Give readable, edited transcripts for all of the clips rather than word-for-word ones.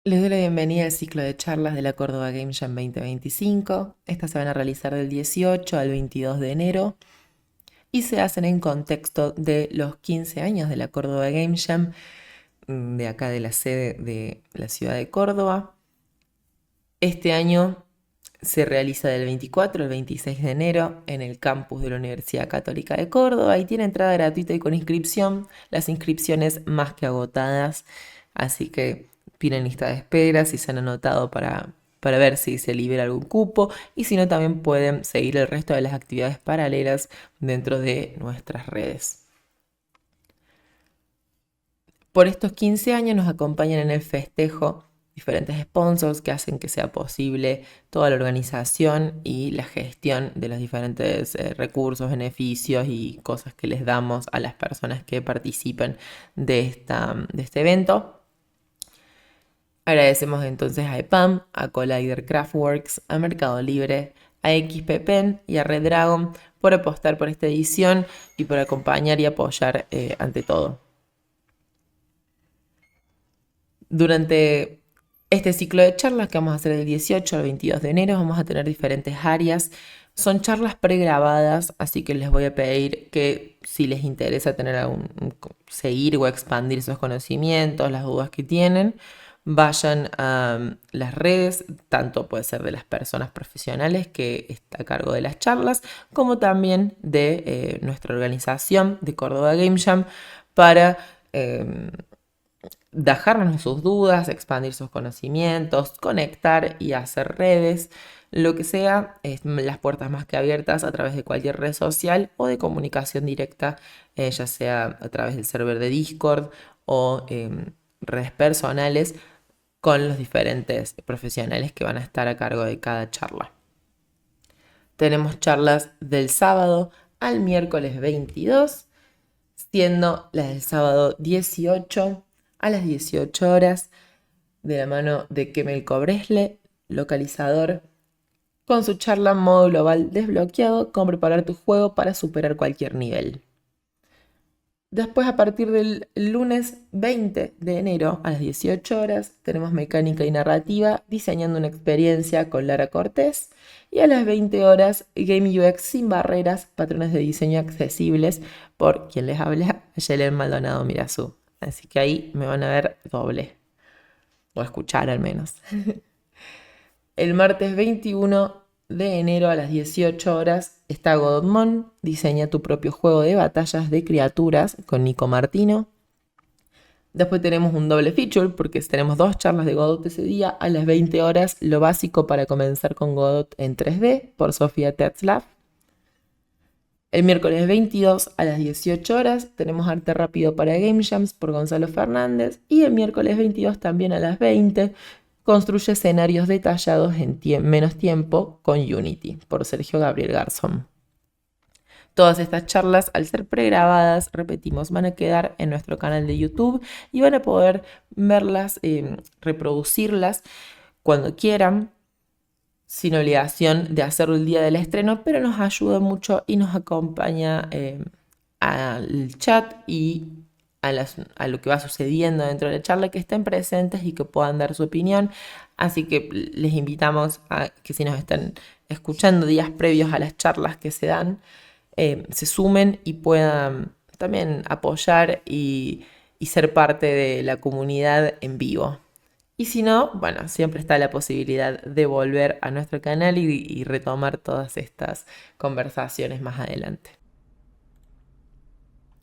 Les doy la bienvenida al ciclo de charlas de la Córdoba Game Jam 2025. Estas se van a realizar del 18 al 22 de enero y se hacen en contexto de los 15 años de la Córdoba Game Jam, de acá de la sede de la ciudad de Córdoba. Este año se realiza del 24 al 26 de enero en el campus de la Universidad Católica de Córdoba y tiene entrada gratuita y con inscripción. Las inscripciones más que agotadas, así que tienen lista de espera si se han anotado para ver si se libera algún cupo y si no también pueden seguir el resto de las actividades paralelas dentro de nuestras redes. Por estos 15 años nos acompañan en el festejo diferentes sponsors que hacen que sea posible toda la organización y la gestión de los diferentes recursos, beneficios y cosas que les damos a las personas que participen de este evento. Agradecemos entonces a EPAM, a Collider Craftworks, a Mercado Libre, a XPPen y a Red Dragon por apostar por esta edición y por acompañar y apoyar ante todo. Durante este ciclo de charlas que vamos a hacer del 18 al 22 de enero vamos a tener diferentes áreas. Son charlas pregrabadas, así que les voy a pedir que si les interesa seguir o expandir esos conocimientos, las dudas que tienen, vayan a las redes, tanto puede ser de las personas profesionales que está a cargo de las charlas, como también de nuestra organización de Córdoba Game Jam para dejarnos sus dudas, expandir sus conocimientos, conectar y hacer redes, lo que sea, las puertas más que abiertas a través de cualquier red social o de comunicación directa, ya sea a través del server de Discord o redes personales con los diferentes profesionales que van a estar a cargo de cada charla. Tenemos charlas del sábado al miércoles 22, siendo las del sábado 18 a las 18 horas, de la mano de Kemel Cobresle, localizador, con su charla modo global desbloqueado, con preparar tu juego para superar cualquier nivel. Después, a partir del lunes 20 de enero a las 18 horas, tenemos mecánica y narrativa diseñando una experiencia con Lara Cortés. Y a las 20 horas, Game UX sin barreras, patrones de diseño accesibles por quien les habla, Yelen Maldonado Mirazú. Así que ahí me van a ver doble, o escuchar al menos. El martes 21 de enero a las 18 horas está Godmon, diseña tu propio juego de batallas de criaturas con Nico Martino. Después tenemos un doble feature porque tenemos dos charlas de Godot ese día a las 20 horas, lo básico para comenzar con Godot en 3D por Sofía Tetzlaff. El miércoles 22 a las 18 horas tenemos arte rápido para Game Jams por Gonzalo Fernández y el miércoles 22 también a las 20 construye escenarios detallados en menos tiempo con Unity por Sergio Gabriel Garzón. Todas estas charlas, al ser pregrabadas, repetimos, van a quedar en nuestro canal de YouTube y van a poder verlas, reproducirlas cuando quieran, sin obligación de hacerlo el día del estreno, pero nos ayuda mucho y nos acompaña al chat y a lo que va sucediendo dentro de la charla, que estén presentes y que puedan dar su opinión. Así que les invitamos a que si nos están escuchando días previos a las charlas que se dan, se sumen y puedan también apoyar y ser parte de la comunidad en vivo. Y si no, bueno, siempre está la posibilidad de volver a nuestro canal y retomar todas estas conversaciones más adelante.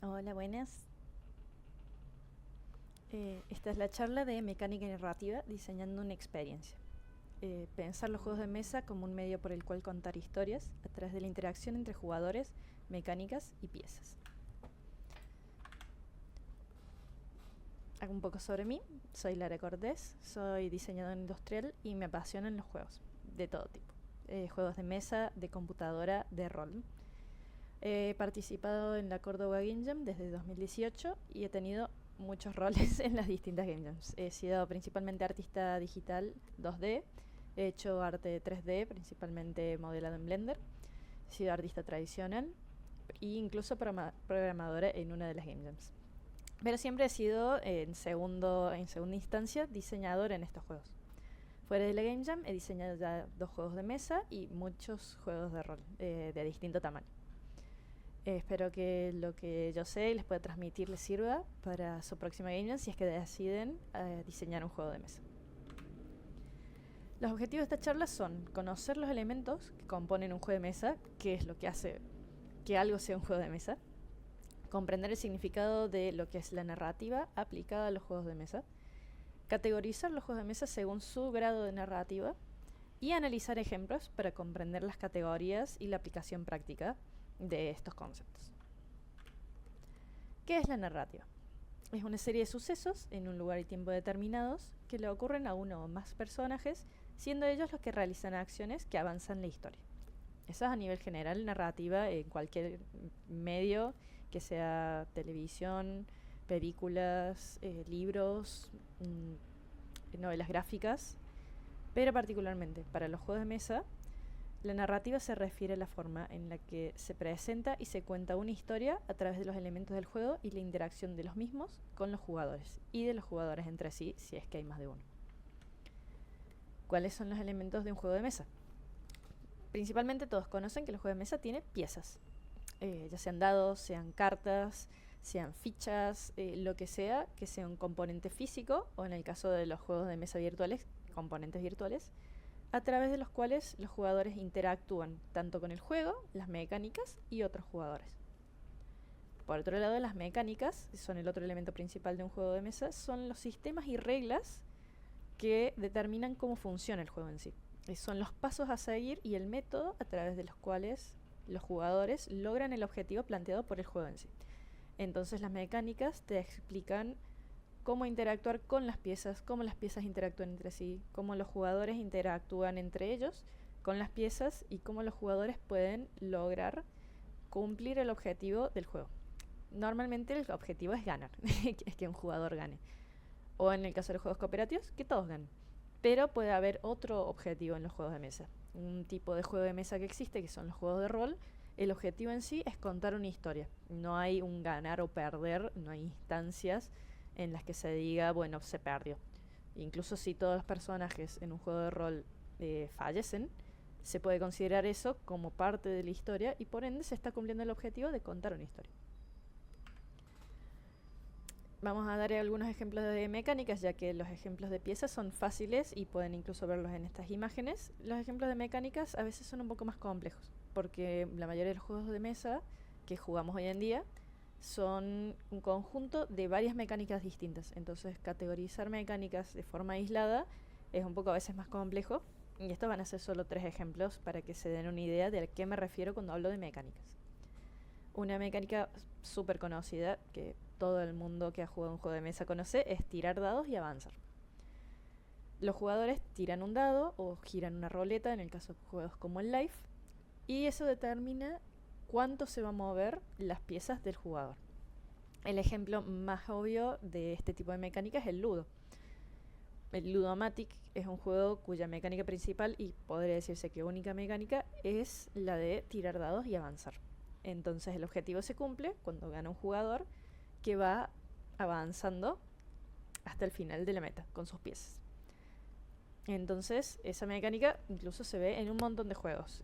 Hola, buenas. Esta es la charla de mecánica y narrativa, diseñando una experiencia. Pensar los juegos de mesa como un medio por el cual contar historias a través de la interacción entre jugadores, mecánicas y piezas. Hago un poco sobre mí. Soy Lara Cortés, soy diseñadora industrial y me apasionan los juegos de todo tipo. Juegos de mesa, de computadora, de rol. He participado en la Córdoba Game Jam desde 2018 y he tenido muchos roles en las distintas Game Jams. He sido principalmente artista digital 2D, he hecho arte 3D, principalmente modelado en Blender, he sido artista tradicional e incluso programadora en una de las Game Jams. Pero siempre he sido, en segunda instancia, diseñadora en estos juegos. Fuera de la Game Jam he diseñado ya 2 juegos de mesa y muchos juegos de rol de distinto tamaño. Espero que lo que yo sé y les pueda transmitir les sirva para su próxima Game Jam si es que deciden diseñar un juego de mesa. Los objetivos de esta charla son conocer los elementos que componen un juego de mesa, qué es lo que hace que algo sea un juego de mesa, comprender el significado de lo que es la narrativa aplicada a los juegos de mesa, categorizar los juegos de mesa según su grado de narrativa y analizar ejemplos para comprender las categorías y la aplicación práctica de estos conceptos. ¿Qué es la narrativa? Es una serie de sucesos en un lugar y tiempo determinados que le ocurren a uno o más personajes, siendo ellos los que realizan acciones que avanzan la historia. Esa es a nivel general narrativa en cualquier medio, que sea televisión, películas, libros, novelas gráficas, pero particularmente para los juegos de mesa, la narrativa se refiere a la forma en la que se presenta y se cuenta una historia a través de los elementos del juego y la interacción de los mismos con los jugadores y de los jugadores entre sí, si es que hay más de uno. ¿Cuáles son los elementos de un juego de mesa? Principalmente todos conocen que el juego de mesa tiene piezas, ya sean dados, sean cartas, sean fichas, lo que sea un componente físico, o en el caso de los juegos de mesa virtuales, componentes virtuales, a través de los cuales los jugadores interactúan tanto con el juego, las mecánicas y otros jugadores. Por otro lado, las mecánicas, que son el otro elemento principal de un juego de mesa, son los sistemas y reglas que determinan cómo funciona el juego en sí. Son los pasos a seguir y el método a través de los cuales los jugadores logran el objetivo planteado por el juego en sí. Entonces las mecánicas te explican cómo interactuar con las piezas, cómo las piezas interactúan entre sí, cómo los jugadores interactúan entre ellos con las piezas y cómo los jugadores pueden lograr cumplir el objetivo del juego. Normalmente el objetivo es ganar, es que un jugador gane. O en el caso de los juegos cooperativos, que todos ganen. Pero puede haber otro objetivo en los juegos de mesa. Un tipo de juego de mesa que existe, que son los juegos de rol. El objetivo en sí es contar una historia. No hay un ganar o perder, no hay instancias en las que se diga, bueno, se perdió. Incluso si todos los personajes en un juego de rol fallecen, se puede considerar eso como parte de la historia y por ende se está cumpliendo el objetivo de contar una historia. Vamos a dar algunos ejemplos de mecánicas, ya que los ejemplos de piezas son fáciles y pueden incluso verlos en estas imágenes. Los ejemplos de mecánicas a veces son un poco más complejos, porque la mayoría de los juegos de mesa que jugamos hoy en día son un conjunto de varias mecánicas distintas. Entonces, categorizar mecánicas de forma aislada es un poco a veces más complejo. Y estos van a ser solo 3 ejemplos para que se den una idea de a qué me refiero cuando hablo de mecánicas. Una mecánica súper conocida, que todo el mundo que ha jugado un juego de mesa conoce, es tirar dados y avanzar. Los jugadores tiran un dado o giran una roleta, en el caso de juegos como el Life, y eso determina cuánto se va a mover las piezas del jugador. El ejemplo más obvio de este tipo de mecánica es el Ludo. El Ludomatic es un juego cuya mecánica principal, y podría decirse que única mecánica, es la de tirar dados y avanzar. Entonces el objetivo se cumple cuando gana un jugador que va avanzando hasta el final de la meta con sus piezas. Entonces esa mecánica incluso se ve en un montón de juegos.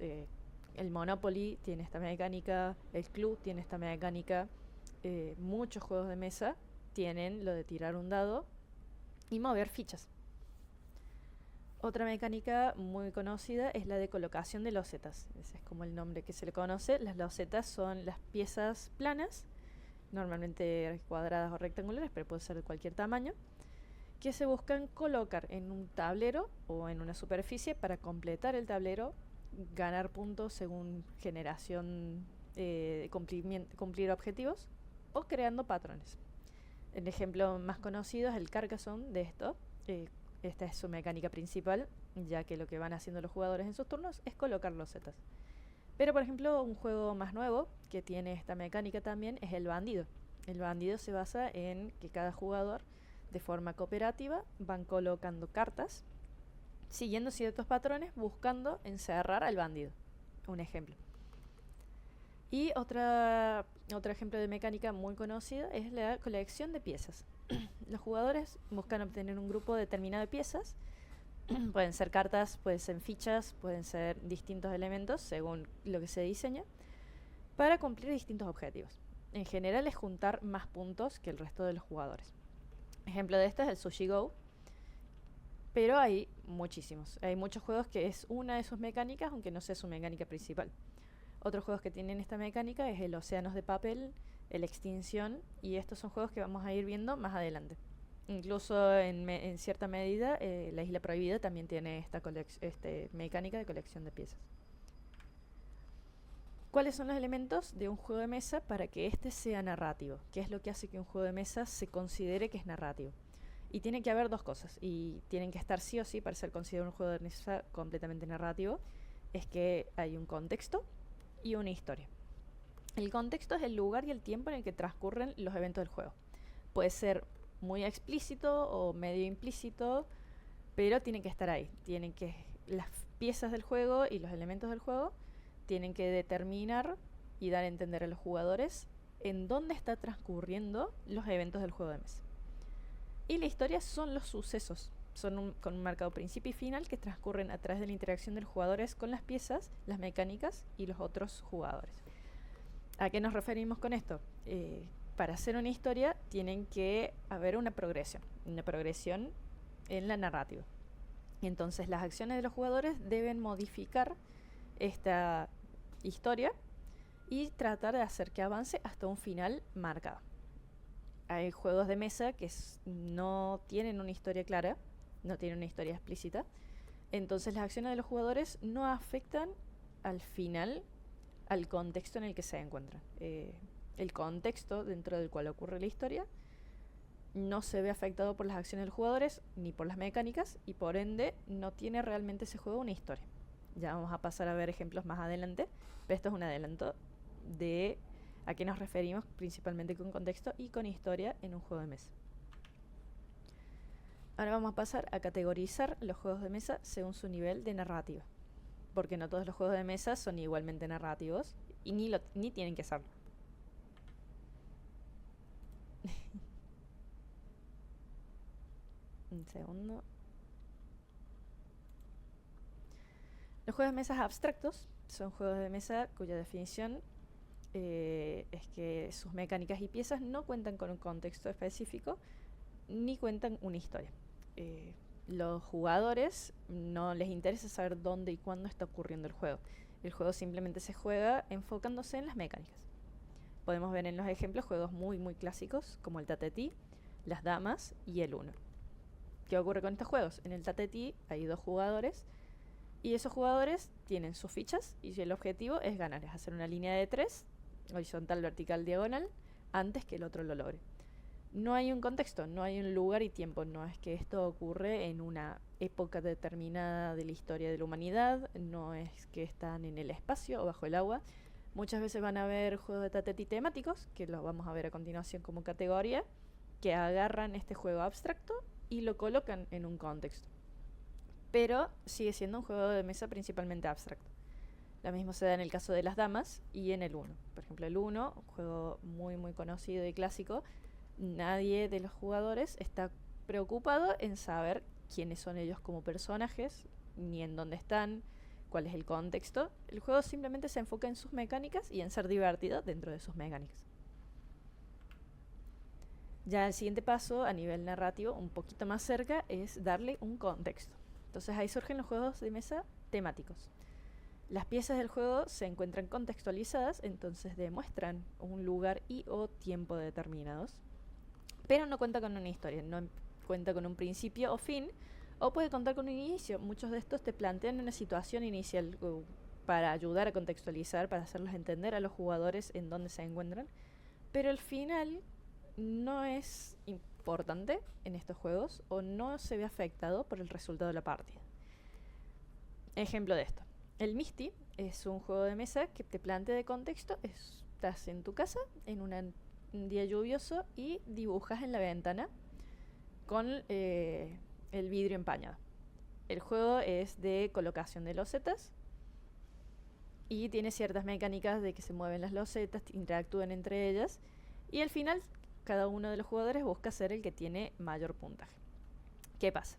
El Monopoly tiene esta mecánica, el Club tiene esta mecánica, muchos juegos de mesa tienen lo de tirar un dado y mover fichas. Otra mecánica muy conocida es la de colocación de losetas. Ese es como el nombre que se le conoce. Las losetas son las piezas planas, normalmente cuadradas o rectangulares, pero puede ser de cualquier tamaño, que se buscan colocar en un tablero o en una superficie para completar el tablero, ganar puntos según generación, cumplir objetivos o creando patrones. El ejemplo más conocido es el Carcassonne de esto. Esta es su mecánica principal, ya que lo que van haciendo los jugadores en sus turnos es colocar losetas. Pero, por ejemplo, un juego más nuevo que tiene esta mecánica también es el Bandido. El Bandido se basa en que cada jugador, de forma cooperativa, van colocando cartas, siguiendo ciertos patrones, buscando encerrar al bandido. Un ejemplo. Y otro ejemplo de mecánica muy conocida es la colección de piezas. Los jugadores buscan obtener un grupo determinado de piezas. Pueden ser cartas, pueden ser fichas, pueden ser distintos elementos según lo que se diseña, para cumplir distintos objetivos. En general es juntar más puntos que el resto de los jugadores. Ejemplo de esto es el Sushi Go, pero hay muchísimos. Hay muchos juegos que es una de sus mecánicas, aunque no sea su mecánica principal. Otros juegos que tienen esta mecánica es el Océanos de Papel, el Extinción, y estos son juegos que vamos a ir viendo más adelante. Incluso en cierta medida, la Isla Prohibida también tiene esta mecánica de colección de piezas. ¿Cuáles son los elementos de un juego de mesa para que este sea narrativo? ¿Qué es lo que hace que un juego de mesa se considere que es narrativo? Y tiene que haber dos cosas, y tienen que estar sí o sí para ser considerado un juego de mesa completamente narrativo. Es que hay un contexto y una historia. El contexto es el lugar y el tiempo en el que transcurren los eventos del juego. Puede ser muy explícito o medio implícito, pero tienen que estar ahí. Las piezas del juego y los elementos del juego tienen que determinar y dar a entender a los jugadores en dónde está transcurriendo los eventos del juego de mesa. Y la historia son los sucesos, con un marcado principio y final que transcurren a través de la interacción de los jugadores con las piezas, las mecánicas y los otros jugadores. ¿A qué nos referimos con esto? Para hacer una historia tienen que haber una progresión en la narrativa. Entonces las acciones de los jugadores deben modificar esta historia y tratar de hacer que avance hasta un final marcado. Hay juegos de mesa que no tienen una historia clara, no tienen una historia explícita, entonces las acciones de los jugadores no afectan al final al contexto en el que se encuentran. El contexto dentro del cual ocurre la historia no se ve afectado por las acciones de los jugadores ni por las mecánicas, y por ende no tiene realmente ese juego una historia. Ya vamos a pasar a ver ejemplos más adelante, pero esto es un adelanto de a qué nos referimos principalmente con contexto y con historia en un juego de mesa. Ahora vamos a pasar a categorizar los juegos de mesa según su nivel de narrativa, porque no todos los juegos de mesa son igualmente narrativos y ni tienen que serlo. Un segundo. Los juegos de mesa abstractos son juegos de mesa cuya definición es que sus mecánicas y piezas no cuentan con un contexto específico ni cuentan una historia. Los jugadores no les interesa saber dónde y cuándo está ocurriendo el juego. El juego simplemente se juega enfocándose en las mecánicas. Podemos ver en los ejemplos juegos muy muy clásicos como el Tatetí, las damas y el Uno. ¿Qué ocurre con estos juegos? En el Tatetí hay dos jugadores y esos jugadores tienen sus fichas y el objetivo es ganar, es hacer una línea de 3, horizontal, vertical, diagonal, antes que el otro lo logre. No hay un contexto, no hay un lugar y tiempo, no es que esto ocurre en una época determinada de la historia de la humanidad, no es que están en el espacio o bajo el agua. Muchas veces van a haber juegos de Tatetí temáticos, que los vamos a ver a continuación como categoría, que agarran este juego abstracto y lo colocan en un contexto. Pero sigue siendo un juego de mesa principalmente abstracto. Lo mismo se da en el caso de las damas y en el Uno. Por ejemplo, el Uno, un juego muy muy conocido y clásico, nadie de los jugadores está preocupado en saber quiénes son ellos como personajes, ni en dónde están, cuál es el contexto. El juego simplemente se enfoca en sus mecánicas y en ser divertido dentro de sus mecánicas. Ya el siguiente paso a nivel narrativo, un poquito más cerca, es darle un contexto. Entonces ahí surgen los juegos de mesa temáticos. Las piezas del juego se encuentran contextualizadas, entonces demuestran un lugar y o tiempo determinados, pero no cuenta con una historia, no cuenta con un principio o fin, o puede contar con un inicio. Muchos de estos te plantean una situación inicial para ayudar a contextualizar, para hacerlos entender a los jugadores en dónde se encuentran, pero el final no es importante en estos juegos o no se ve afectado por el resultado de la partida. Ejemplo de esto: el Misty es un juego de mesa que te plantea de contexto. Estás en tu casa en un día lluvioso y dibujas en la ventana con el vidrio empañado. El juego es de colocación de losetas y tiene ciertas mecánicas de que se mueven las losetas, interactúan entre ellas, y al final cada uno de los jugadores busca ser el que tiene mayor puntaje. ¿Qué pasa?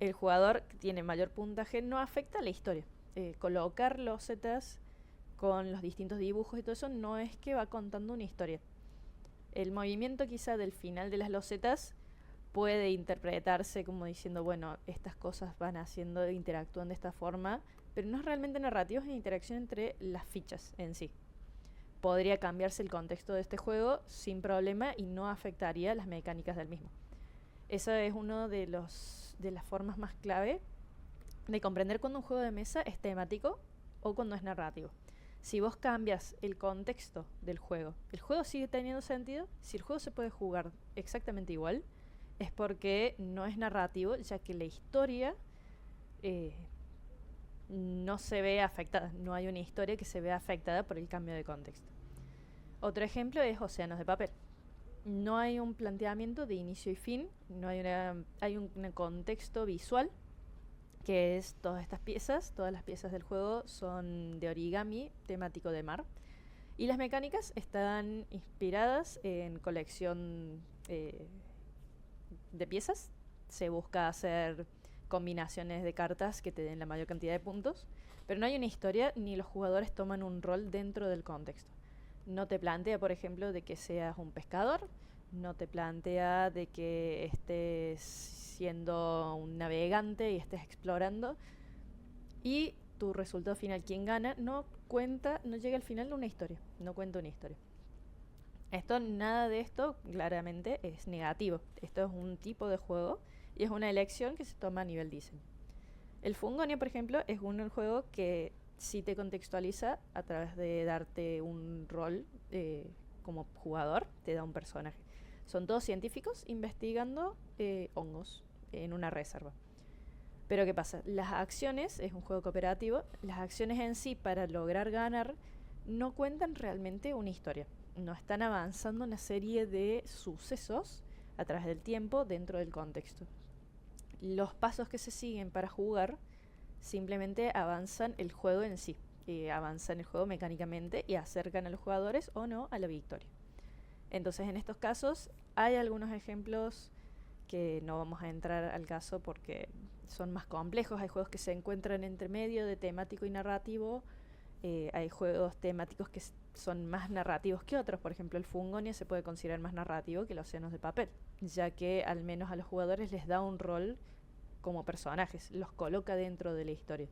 El jugador que tiene mayor puntaje no afecta a la historia. Colocar losetas con los distintos dibujos y todo eso no es que va contando una historia. El movimiento quizá del final de las losetas puede interpretarse como diciendo, bueno, estas cosas van haciendo, interactúan de esta forma, pero no es realmente narrativo, es interacción entre las fichas en sí. Podría cambiarse el contexto de este juego sin problema y no afectaría las mecánicas del mismo. Esa es una de las formas más clave de comprender cuando un juego de mesa es temático o cuando es narrativo. Si vos cambias el contexto del juego, el juego sigue teniendo sentido. Si el juego se puede jugar exactamente igual, es porque no es narrativo, ya que la historia no se ve afectada. No hay una historia que se vea afectada por el cambio de contexto. Otro ejemplo es Océanos de Papel. No hay un planteamiento de inicio y fin, no hay un contexto visual, que es todas las piezas del juego son de origami temático de mar. Y las mecánicas están inspiradas en colección de piezas. Se busca hacer combinaciones de cartas que te den la mayor cantidad de puntos, pero no hay una historia ni los jugadores toman un rol dentro del contexto. No te plantea, por ejemplo, de que seas un pescador, no te plantea de que estés siendo un navegante y estés explorando, y tu resultado final, quien gana, no llega al final de una historia, no cuenta una historia. Nada de esto claramente es negativo. Esto es un tipo de juego y es una elección que se toma a nivel diseño. El Fungonia, por ejemplo, es un juego que sí te contextualiza a través de darte un rol como jugador, te da un personaje. Son todos científicos investigando hongos en una reserva. Pero ¿qué pasa? Las acciones, es un juego cooperativo, las acciones en sí para lograr ganar no cuentan realmente una historia. No están avanzando una serie de sucesos a través del tiempo dentro del contexto. Los pasos que se siguen para jugar simplemente avanzan el juego en sí. Avanzan el juego mecánicamente y acercan a los jugadores o no a la victoria. Entonces, en estos casos hay algunos ejemplos que no vamos a entrar al caso porque son más complejos. Hay juegos que se encuentran entre medio de temático y narrativo. Hay juegos temáticos que son más narrativos que otros. Por ejemplo, el Fungonia se puede considerar más narrativo que los Océanos de Papel, ya que al menos a los jugadores les da un rol como personajes, los coloca dentro de la historia.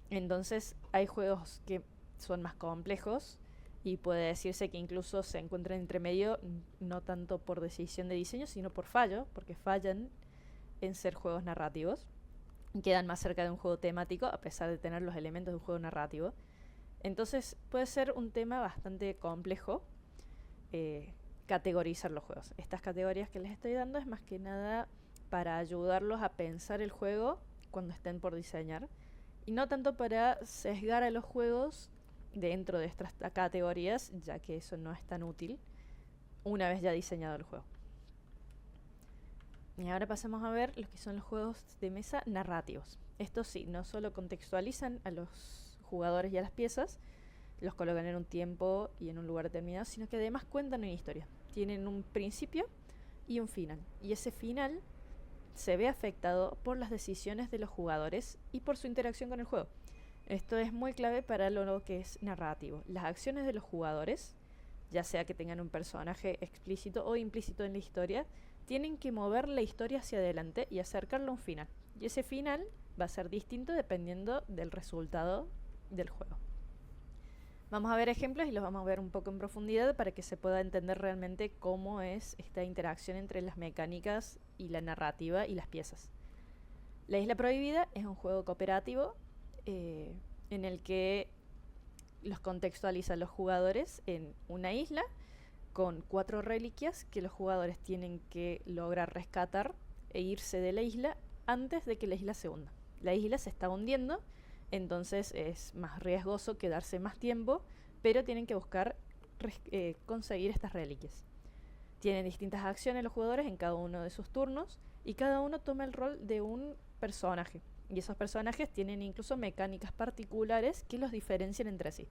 Entonces hay juegos que son más complejos y puede decirse que incluso se encuentran entre medio, no tanto por decisión de diseño, sino por fallo, porque fallan en ser juegos narrativos y quedan más cerca de un juego temático a pesar de tener los elementos de un juego narrativo. Entonces puede ser un tema bastante complejo categorizar los juegos. Estas categorías que les estoy dando es más que nada para ayudarlos a pensar el juego cuando estén por diseñar y no tanto para sesgar a los juegos dentro de estas categorías, ya que eso no es tan útil una vez ya diseñado el juego. Y ahora pasamos a ver lo que son los juegos de mesa narrativos. Estos sí, no solo contextualizan a los jugadores y a las piezas, los colocan en un tiempo y en un lugar determinado, sino que además cuentan una historia. Tienen un principio y un final. Y ese final se ve afectado por las decisiones de los jugadores y por su interacción con el juego. Esto es muy clave para lo que es narrativo. Las acciones de los jugadores, ya sea que tengan un personaje explícito o implícito en la historia, tienen que mover la historia hacia adelante y acercarlo a un final. Y ese final va a ser distinto dependiendo del resultado del juego. Vamos a ver ejemplos y los vamos a ver un poco en profundidad para que se pueda entender realmente cómo es esta interacción entre las mecánicas y la narrativa y las piezas. La Isla Prohibida es un juego cooperativo en el que los contextualizan los jugadores en una isla con 4 reliquias que los jugadores tienen que lograr rescatar e irse de la isla antes de que la isla se hunda. La isla se está hundiendo, entonces es más riesgoso quedarse más tiempo, pero tienen que buscar conseguir estas reliquias. Tienen distintas acciones los jugadores en cada uno de sus turnos y cada uno toma el rol de un personaje. Y esos personajes tienen incluso mecánicas particulares que los diferencian entre sí.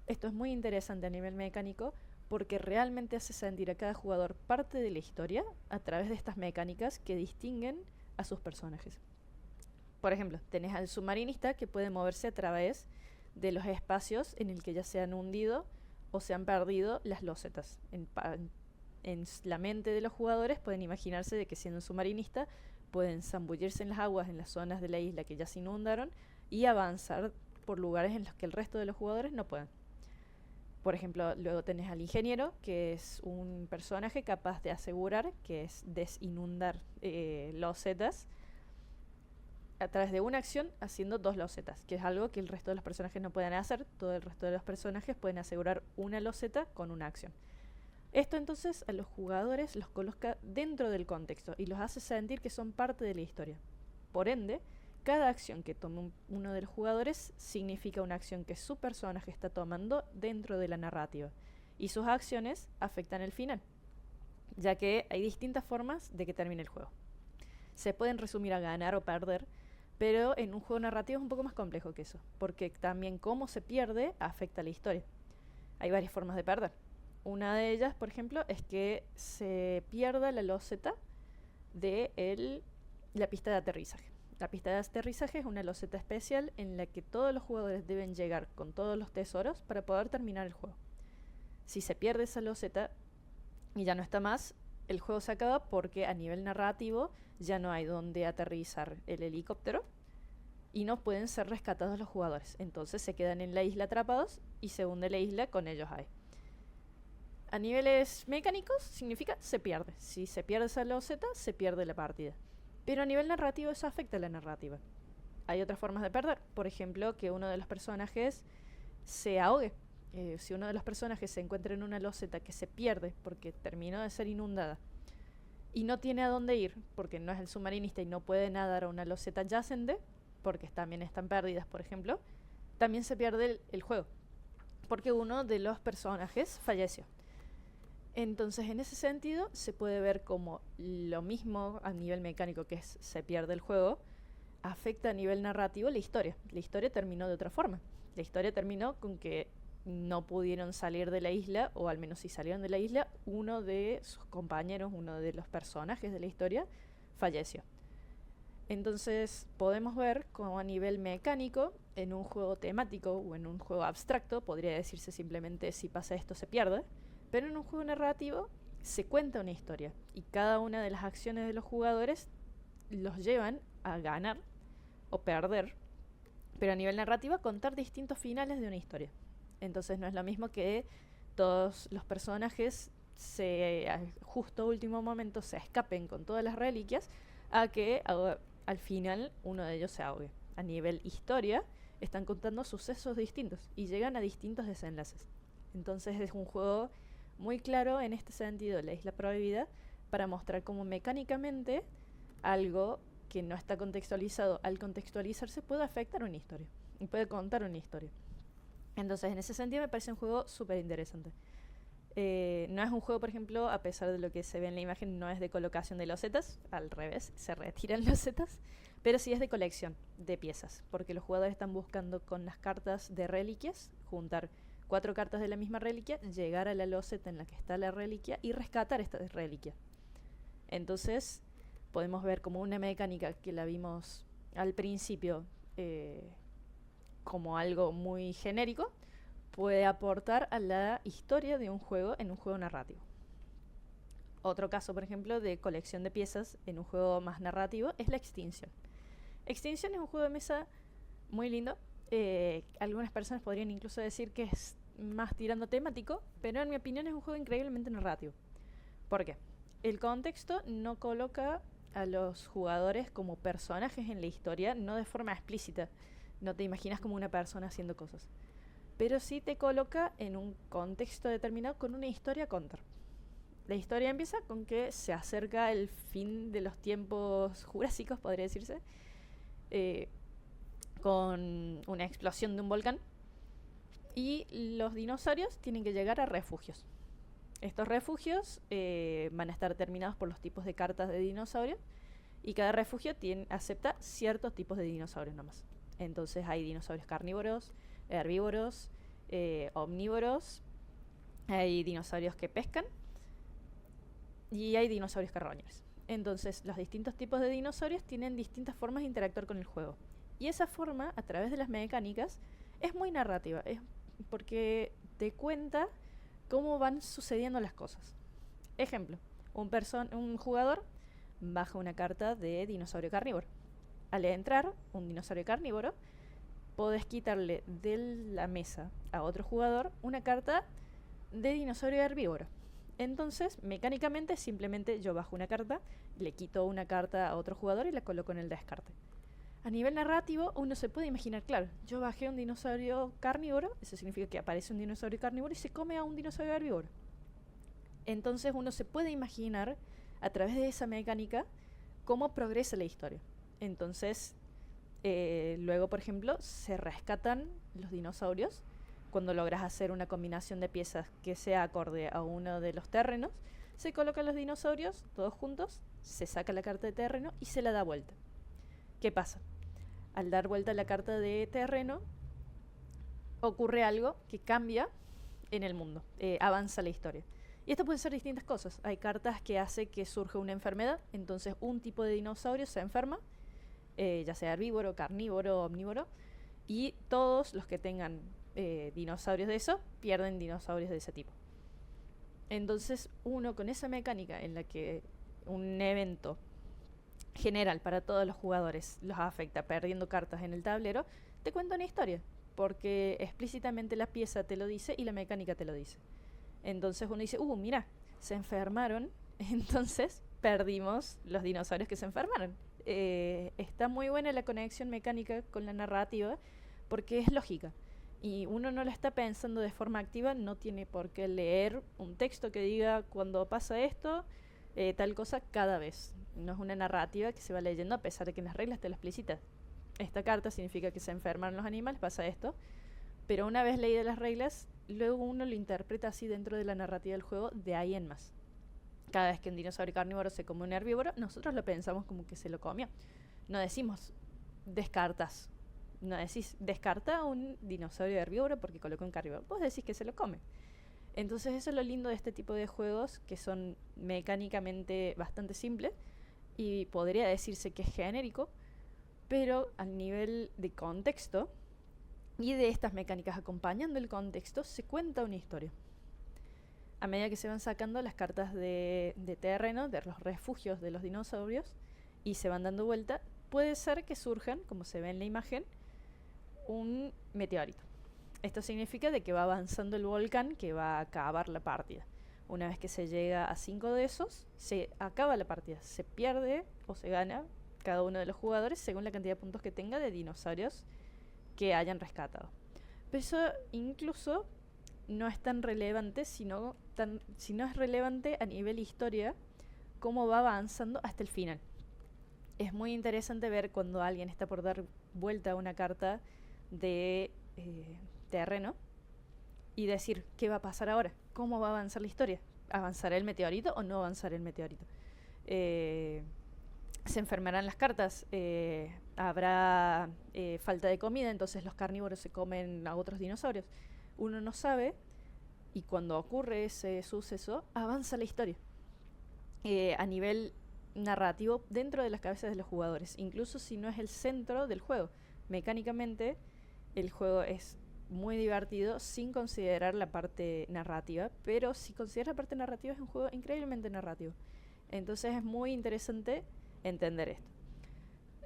Esto es muy interesante a nivel mecánico porque realmente hace sentir a cada jugador parte de la historia a través de estas mecánicas que distinguen a sus personajes. Por ejemplo, tenés al submarinista que puede moverse a través de los espacios en el que ya se han hundido o se han perdido las losetas. En la mente de los jugadores pueden imaginarse de que siendo un submarinista pueden zambullirse en las aguas en las zonas de la isla que ya se inundaron y avanzar por lugares en los que el resto de los jugadores no pueden. Por ejemplo, luego tenés al ingeniero, que es un personaje capaz de asegurar, que es desinundar losetas a través de una acción haciendo 2 losetas, que es algo que el resto de los personajes no pueden hacer. Todo el resto de los personajes pueden asegurar una loseta con una acción. Esto entonces a los jugadores los coloca dentro del contexto y los hace sentir que son parte de la historia. Por ende, cada acción que tome uno de los jugadores significa una acción que su personaje está tomando dentro de la narrativa. Y sus acciones afectan el final, ya que hay distintas formas de que termine el juego. Se pueden resumir a ganar o perder, pero en un juego narrativo es un poco más complejo que eso, porque también cómo se pierde afecta a la historia. Hay varias formas de perder. Una de ellas, por ejemplo, es que se pierda la loseta de la pista de aterrizaje. La pista de aterrizaje es una loseta especial en la que todos los jugadores deben llegar con todos los tesoros para poder terminar el juego. Si se pierde esa loseta y ya no está más, el juego se acaba porque a nivel narrativo ya no hay donde aterrizar el helicóptero y no pueden ser rescatados los jugadores. Entonces se quedan en la isla atrapados y se hunde la isla con ellos ahí. A niveles mecánicos significa se pierde. Si se pierde esa loseta, se pierde la partida. Pero a nivel narrativo eso afecta a la narrativa. Hay otras formas de perder. Por ejemplo, que uno de los personajes se ahogue. Si uno de los personajes se encuentra en una loseta que se pierde porque terminó de ser inundada y no tiene a dónde ir porque no es el submarinista y no puede nadar a una loseta adyacente porque también están perdidas, por ejemplo, también se pierde el juego porque uno de los personajes falleció. Entonces, en ese sentido, se puede ver como lo mismo a nivel mecánico que se pierde el juego, afecta a nivel narrativo la historia. La historia terminó de otra forma. La historia terminó con que no pudieron salir de la isla, o al menos si salieron de la isla, uno de sus compañeros, uno de los personajes de la historia, falleció. Entonces, podemos ver cómo a nivel mecánico, en un juego temático o en un juego abstracto, podría decirse simplemente si pasa esto se pierde. Pero en un juego narrativo se cuenta una historia y cada una de las acciones de los jugadores los llevan a ganar o perder, pero a nivel narrativo contar distintos finales de una historia. Entonces no es lo mismo que todos los personajes al justo último momento se escapen con todas las reliquias a que al final uno de ellos se ahogue. A nivel historia están contando sucesos distintos y llegan a distintos desenlaces. Entonces es un juego muy claro en este sentido, la Isla Prohibida, para mostrar cómo mecánicamente algo que no está contextualizado, al contextualizarse puede afectar una historia y puede contar una historia. Entonces, en ese sentido me parece un juego súper interesante. No es un juego, por ejemplo, a pesar de lo que se ve en la imagen, no es de colocación de losetas, al revés, se retiran losetas, pero sí es de colección de piezas, porque los jugadores están buscando con las cartas de reliquias juntar 4 cartas de la misma reliquia, llegar a la loseta en la que está la reliquia y rescatar esta reliquia. Entonces podemos ver como una mecánica que la vimos al principio como algo muy genérico, puede aportar a la historia de un juego en un juego narrativo. Otro caso, por ejemplo, de colección de piezas en un juego más narrativo es la Extinción. Extinción es un juego de mesa muy lindo. Algunas personas podrían incluso decir que es más tirando temático, pero en mi opinión es un juego increíblemente narrativo. ¿Por qué? El contexto no coloca a los jugadores como personajes en la historia, no de forma explícita. No te imaginas como una persona haciendo cosas. Pero sí te coloca en un contexto determinado con una historia a contar. La historia empieza con que se acerca el fin de los tiempos jurásicos, podría decirse, con una explosión de un volcán. Y los dinosaurios tienen que llegar a refugios. Estos refugios van a estar determinados por los tipos de cartas de dinosaurios. y cada refugio acepta ciertos tipos de dinosaurios nomás. Entonces hay dinosaurios carnívoros, herbívoros, omnívoros, hay dinosaurios que pescan y hay dinosaurios carroñeros. Entonces los distintos tipos de dinosaurios tienen distintas formas de interactuar con el juego. Y esa forma, a través de las mecánicas, es muy narrativa, es porque te cuenta cómo van sucediendo las cosas. Ejemplo, un jugador baja una carta de dinosaurio carnívoro. Al entrar un dinosaurio carnívoro, podés quitarle de la mesa a otro jugador una carta de dinosaurio herbívoro. Entonces, mecánicamente, simplemente yo bajo una carta, le quito una carta a otro jugador y la coloco en el descarte. A nivel narrativo, uno se puede imaginar, claro, yo bajé un dinosaurio carnívoro, eso significa que aparece un dinosaurio carnívoro y se come a un dinosaurio herbívoro. Entonces uno se puede imaginar, a través de esa mecánica, cómo progresa la historia. Entonces, luego, por ejemplo, se rescatan los dinosaurios cuando logras hacer una combinación de piezas que sea acorde a uno de los terrenos. Se colocan los dinosaurios todos juntos, se saca la carta de terreno y se la da vuelta. ¿Qué pasa? Al dar vuelta la carta de terreno, ocurre algo que cambia en el mundo, avanza la historia. Y esto puede ser distintas cosas. Hay cartas que hacen que surja una enfermedad, entonces un tipo de dinosaurio se enferma, ya sea herbívoro, carnívoro, omnívoro, y todos los que tengan dinosaurios de eso pierden dinosaurios de ese tipo. Entonces uno con esa mecánica en la que un evento general para todos los jugadores los afecta perdiendo cartas en el tablero, te cuenta una historia, porque explícitamente la pieza te lo dice y la mecánica te lo dice. Entonces uno dice, mira, se enfermaron, entonces perdimos los dinosaurios que se enfermaron. Está muy buena la conexión mecánica con la narrativa porque es lógica. Y uno no la está pensando de forma activa, no tiene por qué leer un texto que diga cuando pasa esto, tal cosa cada vez. No es una narrativa que se va leyendo a pesar de que en las reglas te lo explicitan. Esta carta significa que se enferman los animales, pasa esto. Pero una vez leídas las reglas, luego uno lo interpreta así dentro de la narrativa del juego, de ahí en más. Cada vez que un dinosaurio carnívoro se come un herbívoro, nosotros lo pensamos como que se lo comió. No decimos descartas. No decís descarta un dinosaurio herbívoro porque colocó un carnívoro. Vos decís que se lo come. Entonces eso es lo lindo de este tipo de juegos, que son mecánicamente bastante simples y podría decirse que es genérico, pero al nivel de contexto y de estas mecánicas acompañando el contexto, se cuenta una historia. A medida que se van sacando las cartas de terreno, de los refugios de los dinosaurios, y se van dando vuelta, puede ser que surjan, como se ve en la imagen, un meteorito. Esto significa de que va avanzando el volcán que va a acabar la partida. Una vez que se llega a 5 de esos, se acaba la partida. Se pierde o se gana cada uno de los jugadores según la cantidad de puntos que tenga de dinosaurios que hayan rescatado. Pero eso incluso no es tan relevante, sino es relevante a nivel historia cómo va avanzando hasta el final. Es muy interesante ver cuando alguien está por dar vuelta a una carta de terreno y decir qué va a pasar ahora, cómo va a avanzar la historia, ¿avanzará el meteorito o no avanzará el meteorito? Se enfermarán las cartas, habrá falta de comida, entonces los carnívoros se comen a otros dinosaurios. Uno no sabe, y cuando ocurre ese suceso, avanza la historia a nivel narrativo dentro de las cabezas de los jugadores, incluso si no es el centro del juego. Mecánicamente el juego es muy divertido sin considerar la parte narrativa, pero si consideras la parte narrativa es un juego increíblemente narrativo. Entonces es muy interesante entender esto.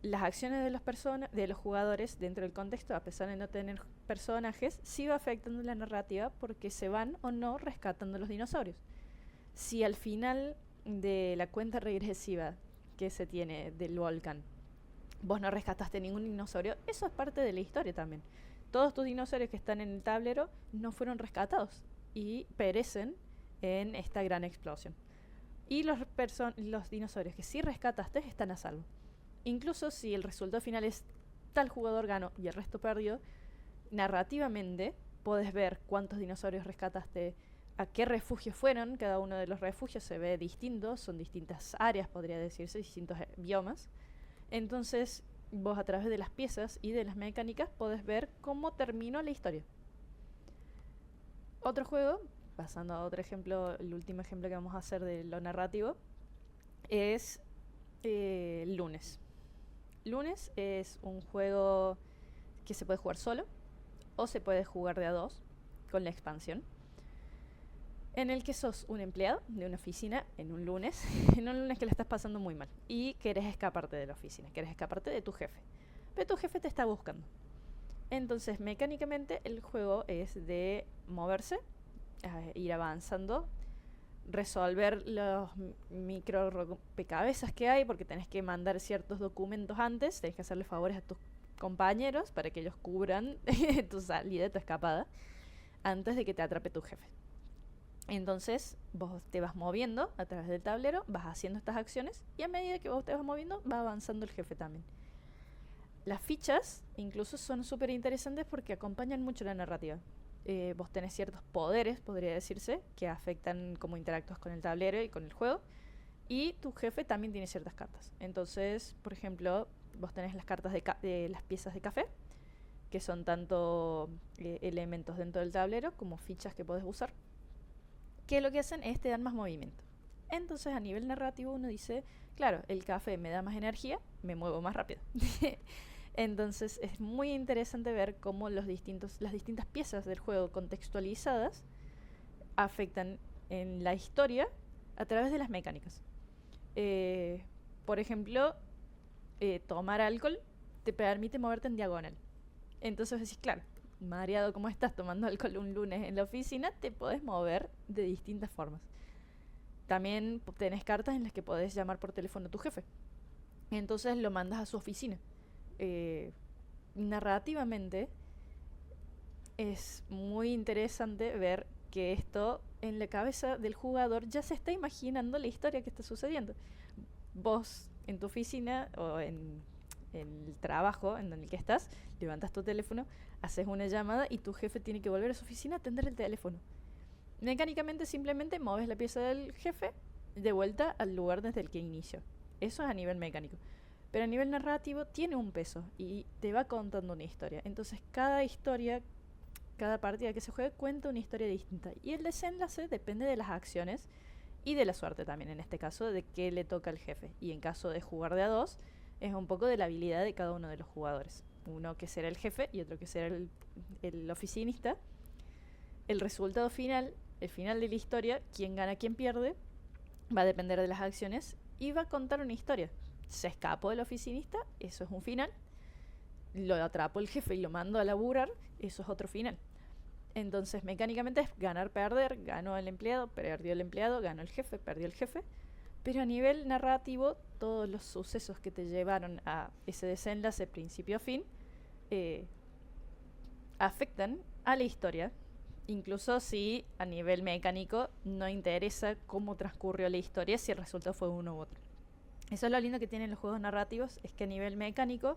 Las acciones de los jugadores dentro del contexto, a pesar de no tener personajes, sí va afectando la narrativa porque se van o no rescatando los dinosaurios. Si al final de la cuenta regresiva que se tiene del volcán vos no rescataste ningún dinosaurio, eso es parte de la historia también. Todos tus dinosaurios que están en el tablero no fueron rescatados y perecen en esta gran explosión. Y los dinosaurios que sí rescataste están a salvo. Incluso si el resultado final es tal jugador ganó y el resto perdió, narrativamente podés ver cuántos dinosaurios rescataste, a qué refugio fueron. Cada uno de los refugios se ve distinto, son distintas áreas, podría decirse, distintos biomas. Entonces, vos a través de las piezas y de las mecánicas podés ver cómo terminó la historia. Otro juego, pasando a otro ejemplo, el último ejemplo que vamos a hacer de lo narrativo, es Lunes. Lunes es un juego que se puede jugar solo o se puede jugar de a dos con la expansión, en el que sos un empleado de una oficina en un lunes, en un lunes que la estás pasando muy mal y querés escaparte de la oficina, querés escaparte de tu jefe, pero tu jefe te está buscando. Entonces, mecánicamente el juego es de moverse, ir avanzando, resolver los micro rompecabezas que hay, porque tenés que mandar ciertos documentos antes, tenés que hacerle favores a tus compañeros para que ellos cubran tu salida, tu escapada, antes de que te atrape tu jefe. Entonces vos te vas moviendo a través del tablero, vas haciendo estas acciones y a medida que vos te vas moviendo va avanzando el jefe también. Las fichas incluso son súper interesantes porque acompañan mucho la narrativa. Vos tenés ciertos poderes, podría decirse, que afectan cómo interactúas con el tablero y con el juego. Y tu jefe también tiene ciertas cartas. Entonces, por ejemplo, vos tenés las cartas de las piezas de café, que son tanto elementos dentro del tablero como fichas que podés usar, que lo que hacen es te dan más movimiento. Entonces, a nivel narrativo uno dice, claro, el café me da más energía, me muevo más rápido. Entonces es muy interesante ver cómo las distintas piezas del juego contextualizadas afectan en la historia a través de las mecánicas. Por ejemplo, tomar alcohol te permite moverte en diagonal. Entonces decís, claro, mareado como estás tomando alcohol un lunes en la oficina, te podés mover de distintas formas. También tenés cartas en las que podés llamar por teléfono a tu jefe. Entonces lo mandas a su oficina. Narrativamente es muy interesante ver que esto en la cabeza del jugador ya se está imaginando la historia que está sucediendo. Vos en tu oficina o en el trabajo en el que estás, levantas tu teléfono, haces una llamada y tu jefe tiene que volver a su oficina a atender el teléfono. Mecánicamente simplemente mueves la pieza del jefe de vuelta al lugar desde el que inició. Eso es a nivel mecánico. Pero a nivel narrativo tiene un peso y te va contando una historia. Entonces cada historia, cada partida que se juegue cuenta una historia distinta. Y el desenlace depende de las acciones y de la suerte también, en este caso, de qué le toca al jefe. Y en caso de jugar de a dos, es un poco de la habilidad de cada uno de los jugadores. Uno que será el jefe y otro que será el oficinista. El resultado final, el final de la historia, quién gana, quién pierde, va a depender de las acciones y va a contar una historia. Se escapó del oficinista, eso es un final. Lo atrapó el jefe y lo mandó a laburar, eso es otro final. Entonces, mecánicamente es ganar, perder, ganó el empleado, perdió el empleado, ganó el jefe, perdió el jefe. Pero a nivel narrativo, todos los sucesos que te llevaron a ese desenlace principio a fin afectan a la historia, incluso si a nivel mecánico no interesa cómo transcurrió la historia, si el resultado fue uno u otro. Eso es lo lindo que tienen los juegos narrativos, es que a nivel mecánico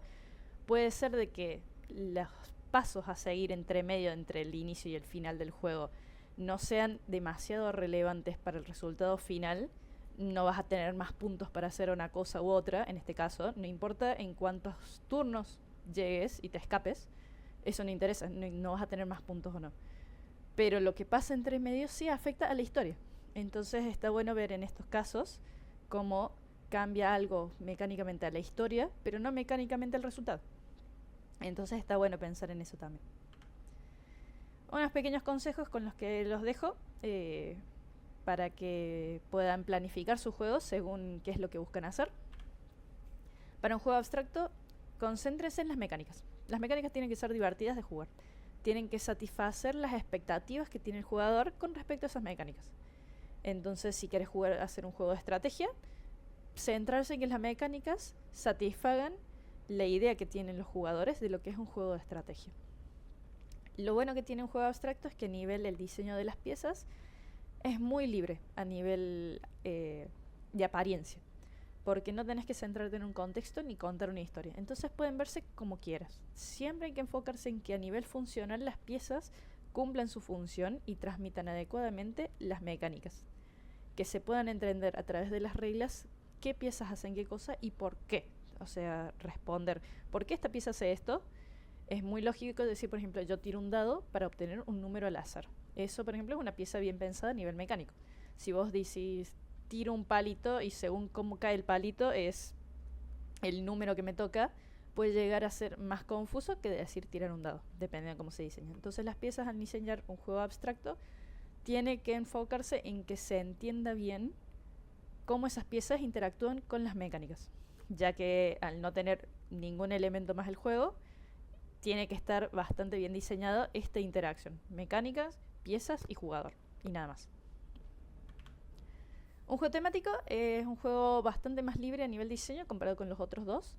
puede ser de que los pasos a seguir entre medio, entre el inicio y el final del juego, no sean demasiado relevantes para el resultado final. No vas a tener más puntos para hacer una cosa u otra, en este caso, no importa en cuántos turnos llegues y te escapes, eso no interesa, no vas a tener más puntos o no. Pero lo que pasa entre medio sí afecta a la historia. Entonces está bueno ver en estos casos cómo cambia algo mecánicamente a la historia, pero no mecánicamente al resultado. Entonces está bueno pensar en eso también. Unos pequeños consejos con los que los dejo para que puedan planificar sus juegos según qué es lo que buscan hacer. Para un juego abstracto, concéntrense en las mecánicas. Las mecánicas tienen que ser divertidas de jugar. Tienen que satisfacer las expectativas que tiene el jugador con respecto a esas mecánicas. Entonces, si quieres hacer un juego de estrategia, centrarse en que las mecánicas satisfagan la idea que tienen los jugadores de lo que es un juego de estrategia. Lo bueno que tiene un juego abstracto es que a nivel del diseño de las piezas es muy libre a nivel de apariencia, porque no tenés que centrarte en un contexto ni contar una historia. Entonces pueden verse como quieras. Siempre hay que enfocarse en que a nivel funcional las piezas cumplan su función y transmitan adecuadamente las mecánicas. Que se puedan entender a través de las reglas qué piezas hacen qué cosa y por qué. O sea, responder, ¿por qué esta pieza hace esto? Es muy lógico decir, por ejemplo, yo tiro un dado para obtener un número al azar. Eso, por ejemplo, es una pieza bien pensada a nivel mecánico. Si vos decís, tiro un palito y según cómo cae el palito es el número que me toca, puede llegar a ser más confuso que decir tirar un dado, depende de cómo se diseña. Entonces las piezas al diseñar un juego abstracto tiene que enfocarse en que se entienda bien cómo esas piezas interactúan con las mecánicas, ya que al no tener ningún elemento más el juego, tiene que estar bastante bien diseñado esta interacción, mecánicas, piezas y jugador, y nada más. Un juego temático es un juego bastante más libre a nivel diseño comparado con los otros dos,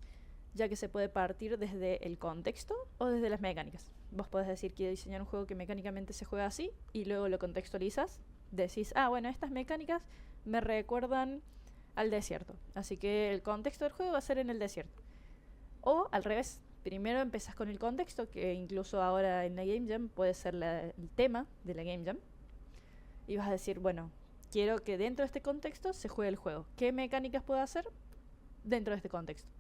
ya que se puede partir desde el contexto o desde las mecánicas. Vos podés decir, quiero diseñar un juego que mecánicamente se juega así, y luego lo contextualizas. Decís, bueno, estas mecánicas me recuerdan al desierto, así que el contexto del juego va a ser en el desierto. O al revés, primero empezás con el contexto, que incluso ahora en la Game Jam puede ser el tema de la Game Jam, y vas a decir, bueno, quiero que dentro de este contexto se juegue el juego. ¿Qué mecánicas puedo hacer dentro de este contexto?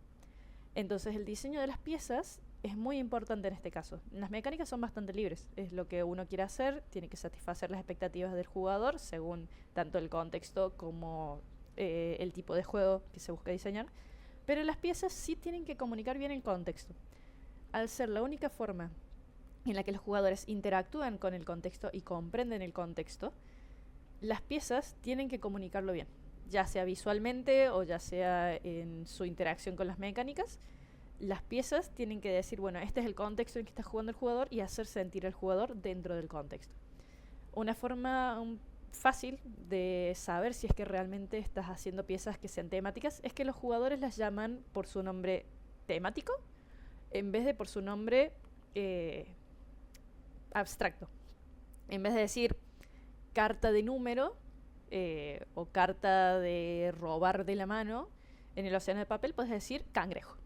Entonces el diseño de las piezas es muy importante en este caso. Las mecánicas son bastante libres. Es lo que uno quiere hacer, tiene que satisfacer las expectativas del jugador según tanto el contexto como el tipo de juego que se busca diseñar. Pero las piezas sí tienen que comunicar bien el contexto. Al ser la única forma en la que los jugadores interactúan con el contexto y comprenden el contexto, las piezas tienen que comunicarlo bien, ya sea visualmente o ya sea en su interacción con las mecánicas. Las piezas tienen que decir, bueno, este es el contexto en que está jugando el jugador y hacer sentir al jugador dentro del contexto. Una forma fácil de saber si es que realmente estás haciendo piezas que sean temáticas es que los jugadores las llaman por su nombre temático en vez de por su nombre abstracto. En vez de decir carta de número o carta de robar de la mano en el océano de papel, puedes decir cangrejo.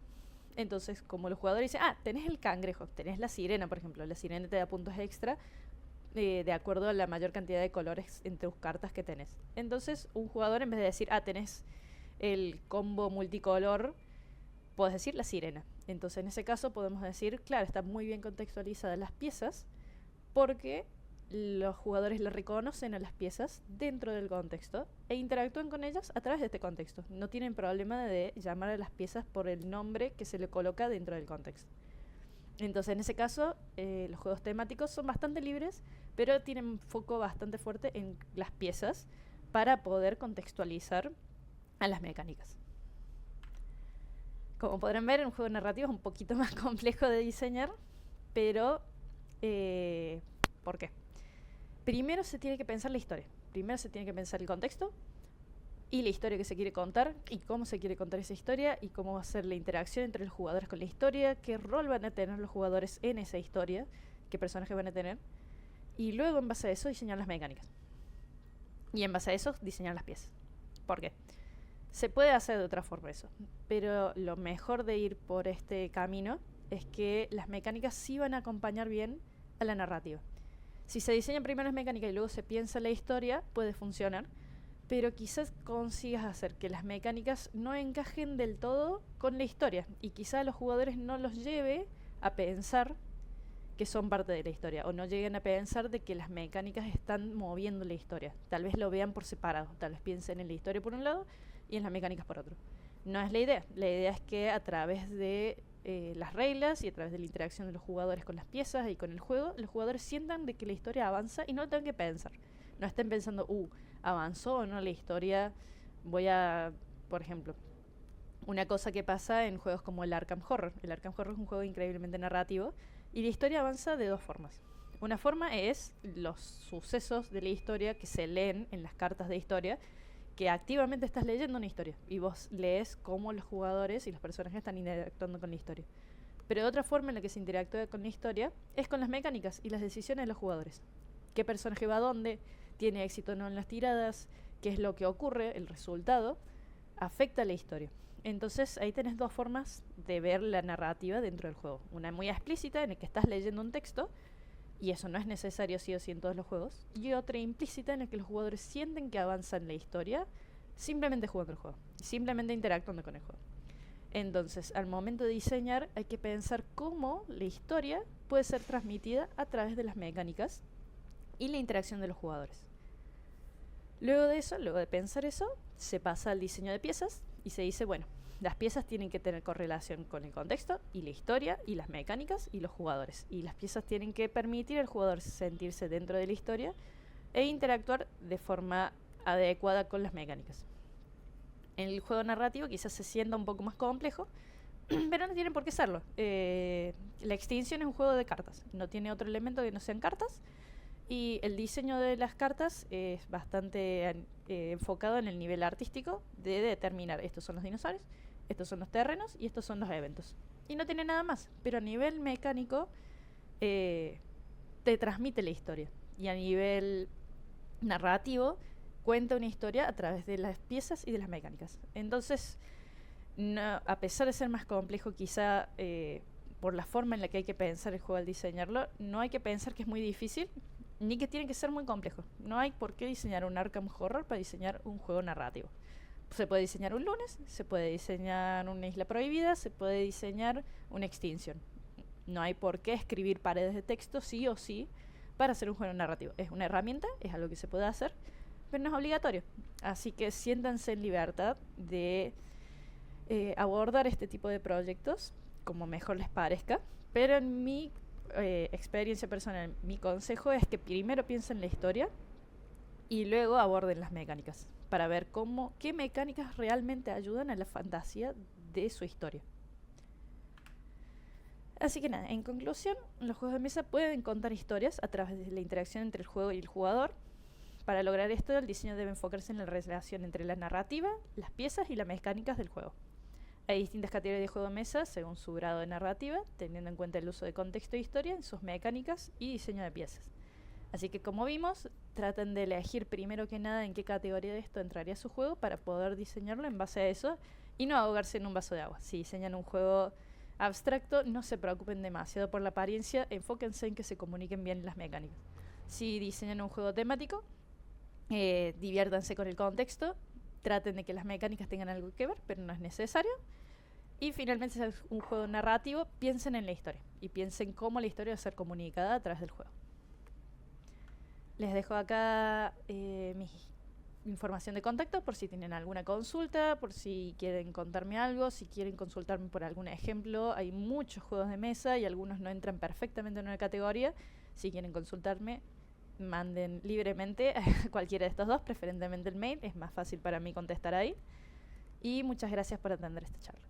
Entonces, como los jugadores dicen, tenés el cangrejo, tenés la sirena, por ejemplo. La sirena te da puntos extra de acuerdo a la mayor cantidad de colores en tus cartas que tenés. Entonces, un jugador, en vez de decir, tenés el combo multicolor, puedes decir la sirena. Entonces, en ese caso, podemos decir, claro, están muy bien contextualizadas las piezas porque los jugadores le reconocen a las piezas dentro del contexto e interactúan con ellas a través de este contexto. No tienen problema de llamar a las piezas por el nombre que se le coloca dentro del contexto. Entonces, en ese caso, los juegos temáticos son bastante libres, pero tienen un foco bastante fuerte en las piezas para poder contextualizar a las mecánicas. Como podrán ver, un juego narrativo es un poquito más complejo de diseñar, pero ¿por qué? Primero se tiene que pensar la historia. Primero se tiene que pensar el contexto y la historia que se quiere contar y cómo se quiere contar esa historia y cómo va a ser la interacción entre los jugadores con la historia, qué rol van a tener los jugadores en esa historia, qué personajes van a tener, y luego en base a eso diseñar las mecánicas. Y en base a eso diseñar las piezas. ¿Por qué? Se puede hacer de otra forma eso, pero lo mejor de ir por este camino es que las mecánicas sí van a acompañar bien a la narrativa. Si se diseñan primero las mecánicas y luego se piensa la historia, puede funcionar, pero quizás consigas hacer que las mecánicas no encajen del todo con la historia y quizás los jugadores no los lleve a pensar que son parte de la historia o no lleguen a pensar de que las mecánicas están moviendo la historia. Tal vez lo vean por separado, tal vez piensen en la historia por un lado y en las mecánicas por otro. No es la idea. La idea es que a través de las reglas y a través de la interacción de los jugadores con las piezas y con el juego, los jugadores sientan de que la historia avanza y no lo tengan que pensar. No estén pensando, avanzó o no la historia. Por ejemplo, una cosa que pasa en juegos como el Arkham Horror. El Arkham Horror es un juego increíblemente narrativo y la historia avanza de dos formas. Una forma es los sucesos de la historia que se leen en las cartas de historia, que activamente estás leyendo una historia y vos lees cómo los jugadores y los personajes están interactuando con la historia. Pero de otra forma en la que se interactúa con la historia es con las mecánicas y las decisiones de los jugadores. ¿Qué personaje va a dónde? ¿Tiene éxito o no en las tiradas? ¿Qué es lo que ocurre? El resultado afecta a la historia. Entonces ahí tenés dos formas de ver la narrativa dentro del juego. Una muy explícita en la que estás leyendo un texto, y eso no es necesario sí o sí en todos los juegos, y otra implícita en la que los jugadores sienten que avanzan la historia simplemente jugando el juego, simplemente interactuando con el juego. Entonces, al momento de diseñar, hay que pensar cómo la historia puede ser transmitida a través de las mecánicas y la interacción de los jugadores. Luego de eso, luego de pensar eso, se pasa al diseño de piezas y se dice, bueno, las piezas tienen que tener correlación con el contexto y la historia y las mecánicas y los jugadores. Y las piezas tienen que permitir al jugador sentirse dentro de la historia e interactuar de forma adecuada con las mecánicas. En el juego narrativo quizás se sienta un poco más complejo, pero no tiene por qué serlo. La extinción es un juego de cartas, no tiene otro elemento que no sean cartas, y el diseño de las cartas es bastante enfocado en el nivel artístico de determinar estos son los dinosaurios, estos son los terrenos y estos son los eventos. Y no tiene nada más, pero a nivel mecánico te transmite la historia, y a nivel narrativo cuenta una historia a través de las piezas y de las mecánicas. Entonces, no, a pesar de ser más complejo, quizá por la forma en la que hay que pensar el juego al diseñarlo, no hay que pensar que es muy difícil, ni que tiene que ser muy complejo. No hay por qué diseñar un Arkham Horror para diseñar un juego narrativo. Se puede diseñar un lunes, se puede diseñar una isla prohibida, se puede diseñar una extinción. No hay por qué escribir paredes de texto sí o sí para hacer un juego narrativo. Es una herramienta, es algo que se puede hacer, pero no es obligatorio. Así que siéntanse en libertad de abordar este tipo de proyectos como mejor les parezca, pero en mi experiencia personal, mi consejo es que primero piensen en la historia y luego aborden las mecánicas para ver qué mecánicas realmente ayudan a la fantasía de su historia. Así que nada, en conclusión, los juegos de mesa pueden contar historias a través de la interacción entre el juego y el jugador. Para lograr esto, el diseño debe enfocarse en la relación entre la narrativa, las piezas y las mecánicas del juego. Hay distintas categorías de juego de mesa según su grado de narrativa, teniendo en cuenta el uso de contexto e historia en sus mecánicas y diseño de piezas. Así que, como vimos, traten de elegir primero que nada en qué categoría de esto entraría su juego para poder diseñarlo en base a eso y no ahogarse en un vaso de agua. Si diseñan un juego abstracto, no se preocupen demasiado por la apariencia, enfóquense en que se comuniquen bien las mecánicas. Si diseñan un juego temático, diviértanse con el contexto, traten de que las mecánicas tengan algo que ver, pero no es necesario. Y finalmente, si es un juego narrativo, piensen en la historia y piensen cómo la historia va a ser comunicada a través del juego. Les dejo acá mi información de contacto por si tienen alguna consulta, por si quieren contarme algo, si quieren consultarme por algún ejemplo. Hay muchos juegos de mesa y algunos no entran perfectamente en una categoría. Si quieren consultarme, manden libremente a cualquiera de estos dos, preferentemente el mail, es más fácil para mí contestar ahí. Y muchas gracias por atender esta charla.